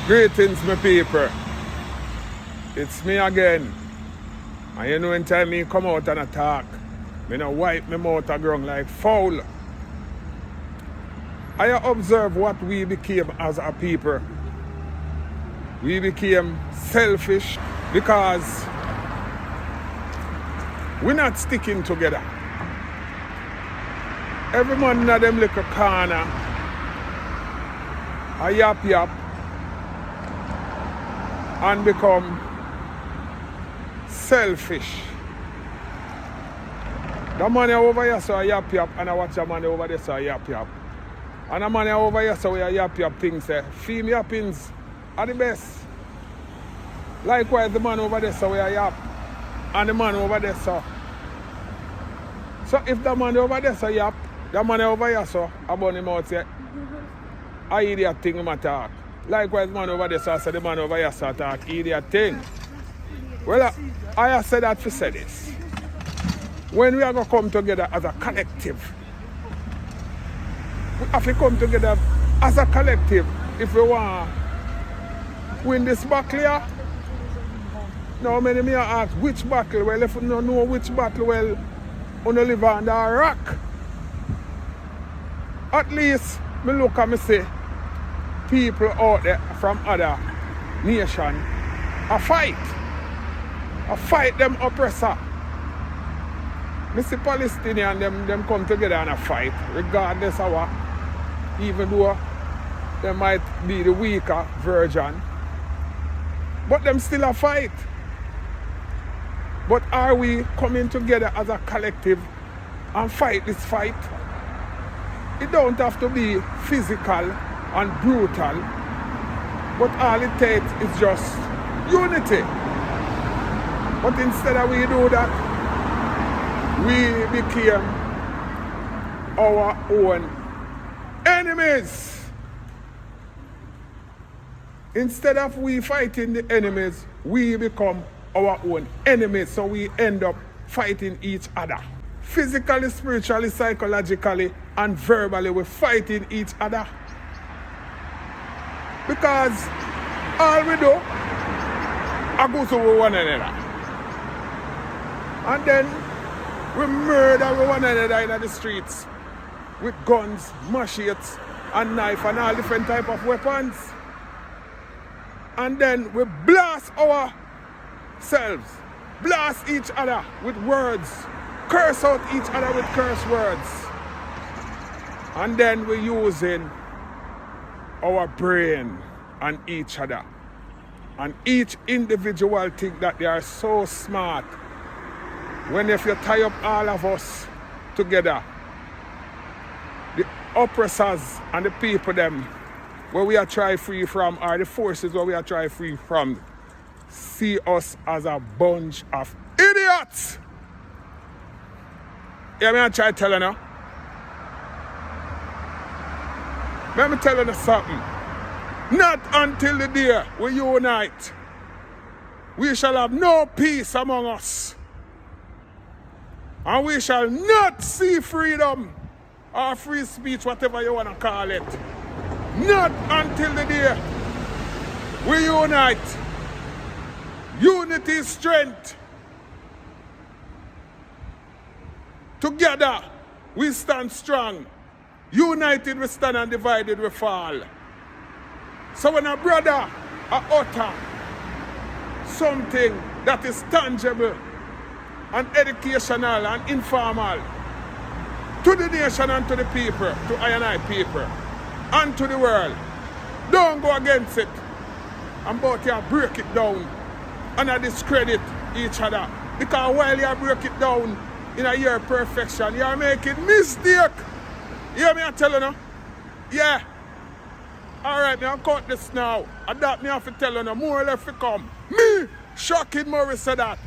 Greetings, my people. It's me again. And you know, when time me come out and attack, me no wipe my mouth a ground like foul. I observe what we became as a people. We became selfish because we're not sticking together. Every man in them little corner, a yap yap, and become selfish. The man over here saw a yap yap, and I watch a man over there saw a yap yap. And the man over here saw a yap yap thing say, female yappings are the best. Likewise, the man over there saw a yap, and the man over there saw. So if the man over there saw yap, the man over here saw about him out say, I idiot thing him attack. Likewise, man over there saw the man over here saw attack idiot thing. Well, I have said that to say this. When we are going to come together as a collective, we have to come together as a collective if we want to win this battle here. Now, many me ask which battle? Well, if you don't know which battle, well, you live under a rock. At least, me look and me say, people out there from other nations a fight them oppressor. Me see Palestinian them come together and a fight, regardless of what, even though they might be the weaker version, but them still a fight. But are we coming together as a collective and fight this fight? It don't have to be physical and brutal, but all it takes is just unity. But instead of we do that, we became our own enemies. Instead of we fighting the enemies, we become our own enemies. So we end up fighting each other. Physically, spiritually, psychologically, and verbally, we're fighting each other. Because all we do, I go to one another. And then we murder one another in the streets with guns, machetes, and knife, and all different type of weapons. And then we blast ourselves, blast each other with words, curse out each other with curse words. And then we're using our brain and each other. And each individual think that they are so smart. When if you tie up all of us together, the oppressors and the people them where we are trying free from, or the forces where we are trying free from, see us as a bunch of idiots. Yeah, me I try telling you. Let me tell you something. Not until the day we unite, we shall have no peace among us. And we shall not see freedom or free speech, whatever you want to call it. Not until the day we unite. Unity is strength. Together we stand strong. United we stand and divided we fall. So when a brother utter something that is tangible and educational and informal to the nation and to the people, to I and I people, and to the world, don't go against it. And both you break it down and I discredit each other. Because while you break it down in a year perfection, you are making mistake. You hear me I tell you now? Yeah. Alright, me I'll cut this now. And that me have to tell you now, more or less to come. Me, Shocking Morris said that.